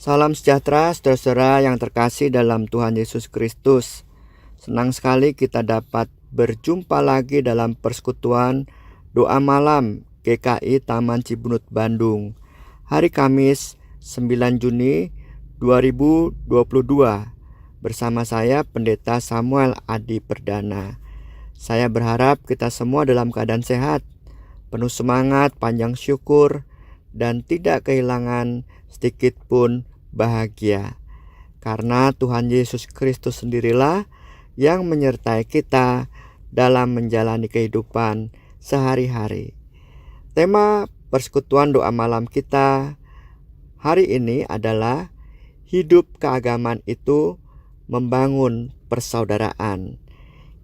Salam sejahtera saudara-saudara yang terkasih dalam Tuhan Yesus Kristus. Senang sekali kita dapat berjumpa lagi dalam persekutuan doa malam GKI Taman Cibunut Bandung. Hari Kamis 9 Juni 2022 bersama saya Pendeta Samuel Adi Perdana. Saya berharap kita semua dalam keadaan sehat, penuh semangat, panjang syukur, dan tidak kehilangan sedikit pun bahagia. Karena Tuhan Yesus Kristus sendirilah yang menyertai kita dalam menjalani kehidupan sehari-hari. Tema persekutuan doa malam kita hari ini adalah hidup keagamaan itu membangun persaudaraan.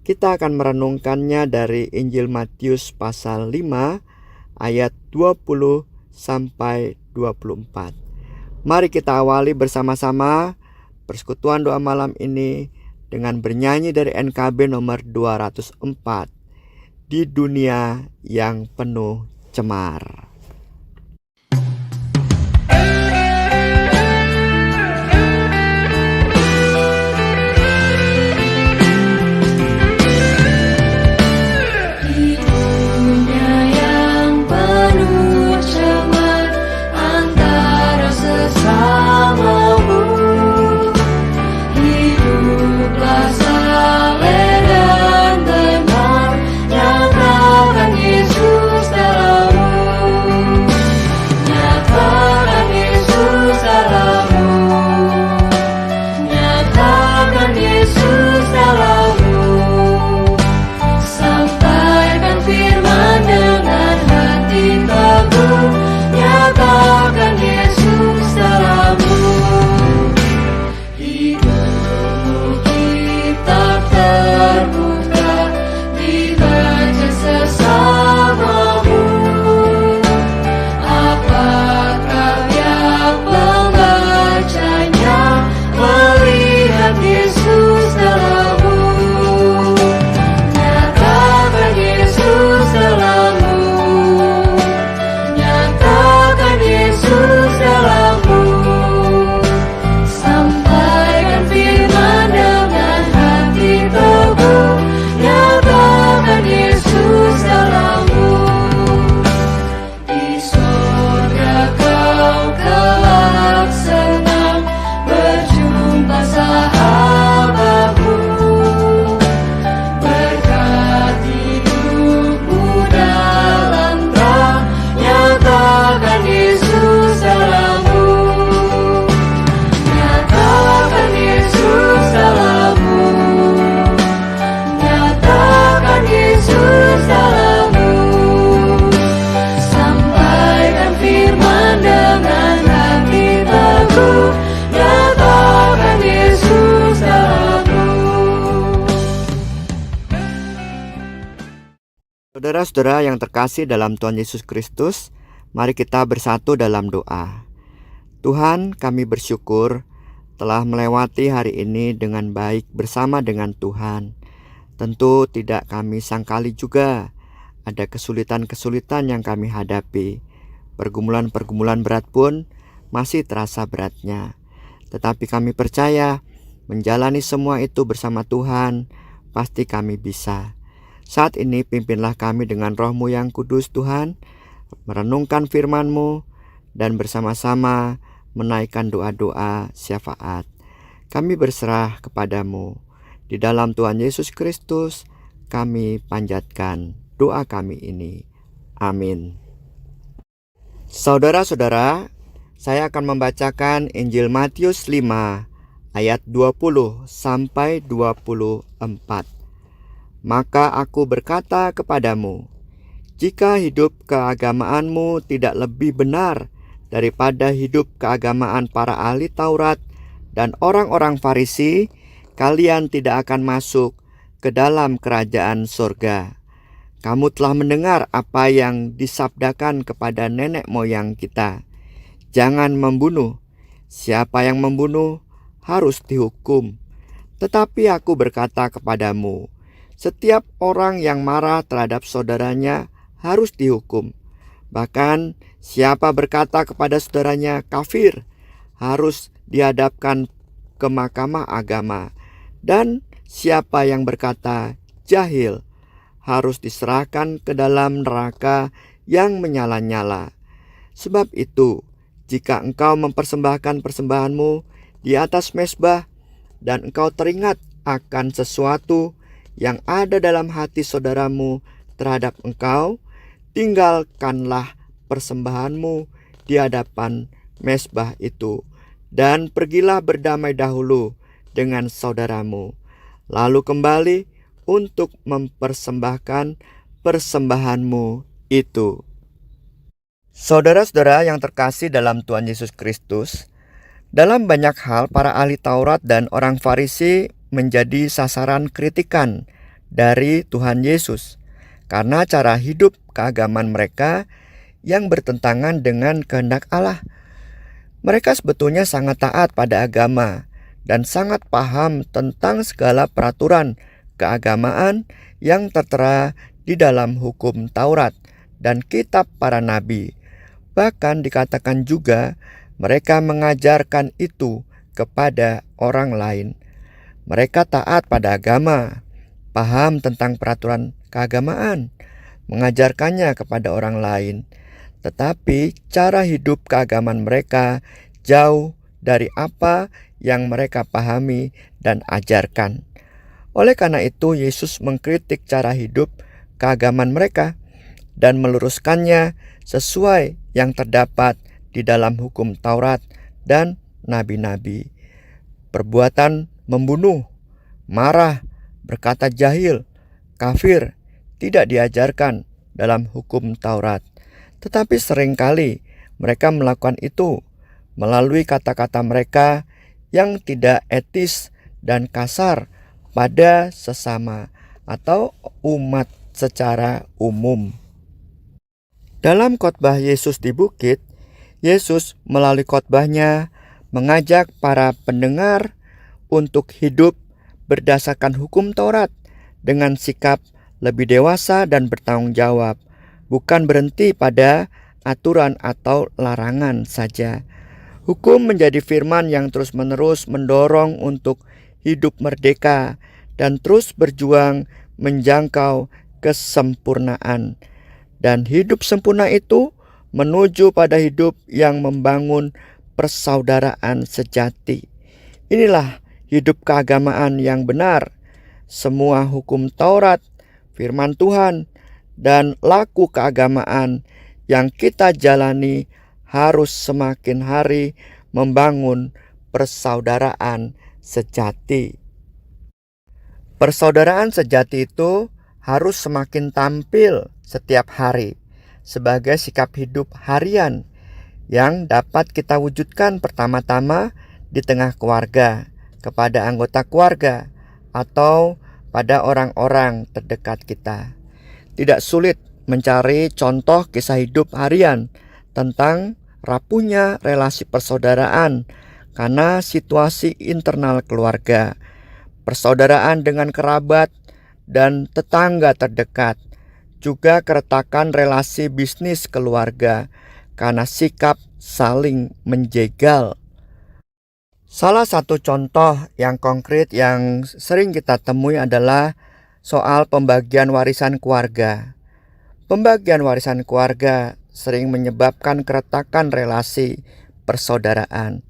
Kita akan merenungkannya dari Injil Matius pasal 5 ayat 20 sampai 24. Mari kita awali bersama-sama persekutuan doa malam ini dengan bernyanyi dari NKB nomor 204, Di Dunia yang Penuh Cemar. Saudara-saudara yang terkasih dalam Tuhan Yesus Kristus, mari kita bersatu dalam doa. Tuhan, kami bersyukur telah melewati hari ini dengan baik bersama dengan Tuhan. Tentu tidak kami sangkali juga ada kesulitan-kesulitan yang kami hadapi. Pergumulan-pergumulan berat pun masih terasa beratnya. Tetapi kami percaya menjalani semua itu bersama Tuhan, pasti kami bisa. Saat ini pimpinlah kami dengan Roh-Mu yang kudus Tuhan, merenungkan firman-Mu, dan bersama-sama menaikkan doa-doa syafaat. Kami berserah kepadamu. Di dalam Tuhan Yesus Kristus, kami panjatkan doa kami ini. Amin. Saudara-saudara, saya akan membacakan Injil Matius 5 ayat 20 sampai 24. Maka aku berkata kepadamu, jika hidup keagamaanmu tidak lebih benar daripada hidup keagamaan para ahli Taurat dan orang-orang Farisi, kalian tidak akan masuk ke dalam kerajaan surga. Kamu telah mendengar apa yang disabdakan kepada nenek moyang kita. Jangan membunuh. Siapa yang membunuh harus dihukum. Tetapi aku berkata kepadamu, setiap orang yang marah terhadap saudaranya harus dihukum. Bahkan siapa berkata kepada saudaranya kafir harus dihadapkan ke mahkamah agama, dan siapa yang berkata jahil harus diserahkan ke dalam neraka yang menyala-nyala. Sebab itu, jika engkau mempersembahkan persembahanmu di atas mezbah dan engkau teringat akan sesuatu yang ada dalam hati saudaramu terhadap engkau, tinggalkanlah persembahanmu di hadapan mezbah itu, dan pergilah berdamai dahulu dengan saudaramu, lalu kembali untuk mempersembahkan persembahanmu itu. Saudara-saudara yang terkasih dalam Tuhan Yesus Kristus, dalam banyak hal para ahli Taurat dan orang Farisi menjadi sasaran kritikan dari Tuhan Yesus karena cara hidup keagamaan mereka yang bertentangan dengan kehendak Allah. Mereka sebetulnya sangat taat pada agama dan sangat paham tentang segala peraturan keagamaan yang tertera di dalam hukum Taurat dan kitab para nabi. Bahkan dikatakan juga mereka mengajarkan itu kepada orang lain. Mereka taat pada agama, paham tentang peraturan keagamaan, mengajarkannya kepada orang lain. Tetapi cara hidup keagamaan mereka jauh dari apa yang mereka pahami dan ajarkan. Oleh karena itu, Yesus mengkritik cara hidup keagamaan mereka dan meluruskannya sesuai yang terdapat di dalam hukum Taurat dan nabi-nabi. Perbuatan membunuh, marah, berkata jahil, kafir tidak diajarkan dalam hukum Taurat. Tetapi seringkali mereka melakukan itu melalui kata-kata mereka yang tidak etis dan kasar pada sesama atau umat secara umum. Dalam khotbah Yesus di bukit, Yesus melalui khotbahnya mengajak para pendengar untuk hidup berdasarkan hukum Taurat dengan sikap lebih dewasa dan bertanggung jawab, bukan berhenti pada aturan atau larangan saja. Hukum menjadi firman yang terus-menerus mendorong untuk hidup merdeka dan terus berjuang menjangkau kesempurnaan. Dan hidup sempurna itu menuju pada hidup yang membangun persaudaraan sejati. Inilah hidup keagamaan yang benar. Semua hukum Taurat, firman Tuhan, dan laku keagamaan yang kita jalani harus semakin hari membangun persaudaraan sejati. Persaudaraan sejati itu harus semakin tampil setiap hari sebagai sikap hidup harian yang dapat kita wujudkan pertama-tama di tengah keluarga, kepada anggota keluarga, atau pada orang-orang terdekat kita. Tidak sulit mencari contoh kisah hidup harian tentang rapuhnya relasi persaudaraan karena situasi internal keluarga, persaudaraan dengan kerabat dan tetangga terdekat, juga keretakan relasi bisnis keluarga karena sikap saling menjegal. Salah satu contoh yang konkret yang sering kita temui adalah soal pembagian warisan keluarga. Pembagian warisan keluarga sering menyebabkan keretakan relasi persaudaraan.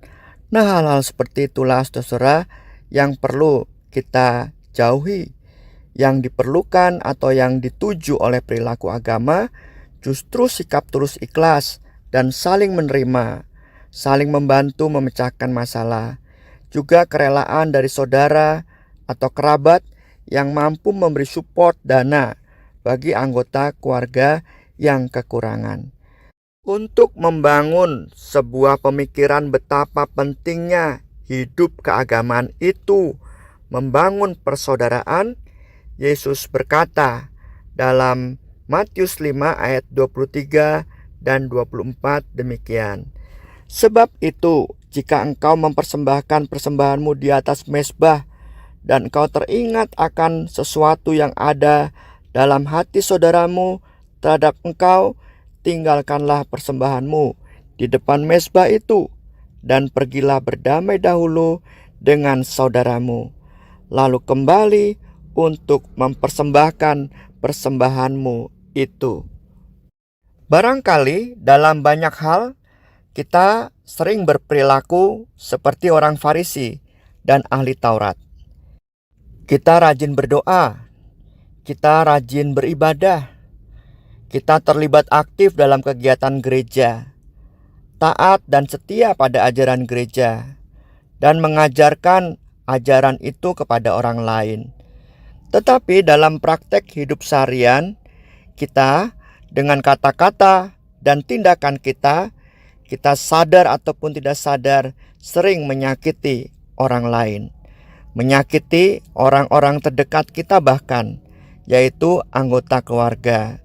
Nah, hal-hal seperti itulah saudara yang perlu kita jauhi. Yang diperlukan atau yang dituju oleh perilaku agama justru sikap tulus ikhlas dan saling menerima, saling membantu memecahkan masalah, juga kerelaan dari saudara atau kerabat yang mampu memberi support dana bagi anggota keluarga yang kekurangan. Untuk membangun sebuah pemikiran betapa pentingnya hidup keagamaan itu membangun persaudaraan, Yesus berkata dalam Matius 5 ayat 23 dan 24 demikian. Sebab itu, jika engkau mempersembahkan persembahanmu di atas mezbah dan engkau teringat akan sesuatu yang ada dalam hati saudaramu terhadap engkau, tinggalkanlah persembahanmu di depan mezbah itu dan pergilah berdamai dahulu dengan saudaramu, lalu kembali untuk mempersembahkan persembahanmu itu. Barangkali dalam banyak hal kita sering berperilaku seperti orang Farisi dan ahli Taurat. Kita rajin berdoa, kita rajin beribadah, kita terlibat aktif dalam kegiatan gereja, taat dan setia pada ajaran gereja, dan mengajarkan ajaran itu kepada orang lain. Tetapi dalam praktek hidup seharian, kita dengan kata-kata dan tindakan kita sadar ataupun tidak sadar sering menyakiti orang lain. Menyakiti orang-orang terdekat kita bahkan, yaitu anggota keluarga,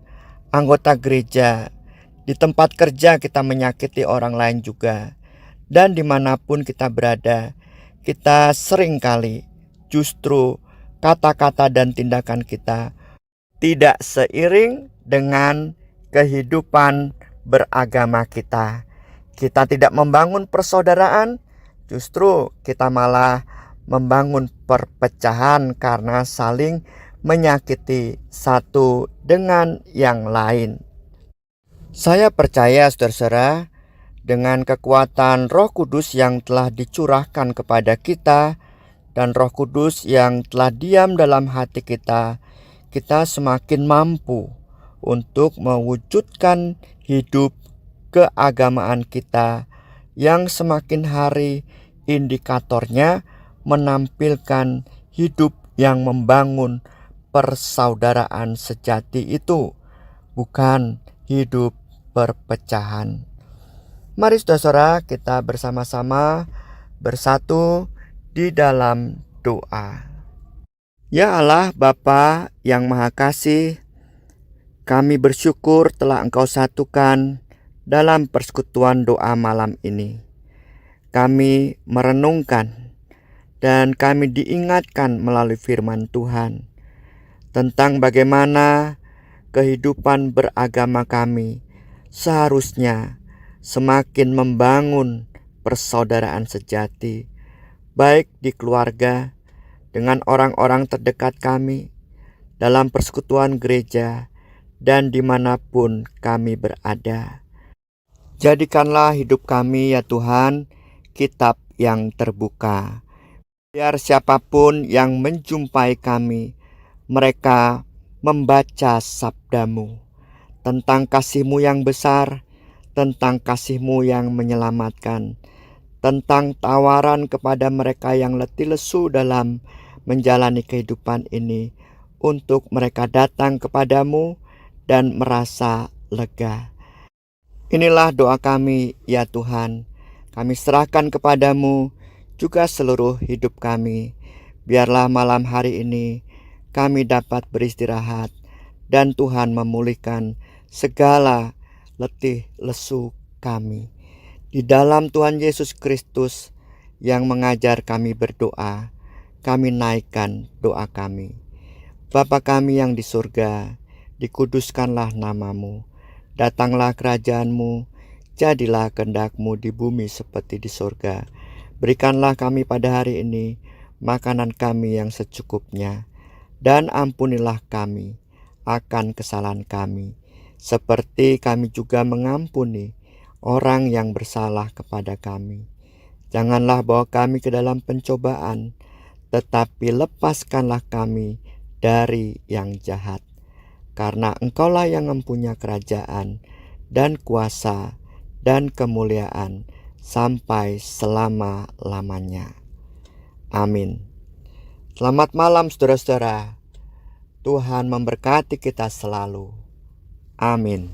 anggota gereja. Di tempat kerja kita menyakiti orang lain juga. Dan dimanapun kita berada, kita seringkali justru kata-kata dan tindakan kita tidak seiring dengan kehidupan beragama kita. Kita tidak membangun persaudaraan, justru kita malah membangun perpecahan karena saling menyakiti satu dengan yang lain. Saya percaya saudara-saudara, dengan kekuatan Roh Kudus yang telah dicurahkan kepada kita dan Roh Kudus yang telah diam dalam hati kita, kita semakin mampu untuk mewujudkan hidup keagamaan kita yang semakin hari indikatornya menampilkan hidup yang membangun persaudaraan sejati itu, bukan hidup perpecahan. Mari saudara kita bersama-sama bersatu di dalam doa. Ya Allah Bapa yang Maha Kasih, kami bersyukur telah Engkau satukan dalam persekutuan doa malam ini. Kami merenungkan dan kami diingatkan melalui firman Tuhan tentang bagaimana kehidupan beragama kami seharusnya semakin membangun persaudaraan sejati, baik di keluarga, dengan orang-orang terdekat kami, dalam persekutuan gereja, dan dimanapun kami berada. Jadikanlah hidup kami ya Tuhan, kitab yang terbuka. Biar siapapun yang menjumpai kami, mereka membaca sabda-Mu tentang kasih-Mu yang besar, tentang kasih-Mu yang menyelamatkan, tentang tawaran kepada mereka yang letih lesu dalam menjalani kehidupan ini, untuk mereka datang kepadamu dan merasa lega. Inilah doa kami ya Tuhan, kami serahkan kepadamu juga seluruh hidup kami. Biarlah malam hari ini kami dapat beristirahat dan Tuhan memulihkan segala letih lesu kami. Di dalam Tuhan Yesus Kristus yang mengajar kami berdoa, kami naikkan doa kami. Bapa kami yang di surga, dikuduskanlah nama-Mu. Datanglah kerajaan-Mu, jadilah kehendak-Mu di bumi seperti di surga. Berikanlah kami pada hari ini makanan kami yang secukupnya, dan ampunilah kami akan kesalahan kami, seperti kami juga mengampuni orang yang bersalah kepada kami. Janganlah bawa kami ke dalam pencobaan, tetapi lepaskanlah kami dari yang jahat. Karena Engkaulah yang mempunyai kerajaan dan kuasa dan kemuliaan sampai selama-lamanya. Amin. Selamat malam saudara-saudara. Tuhan memberkati kita selalu. Amin.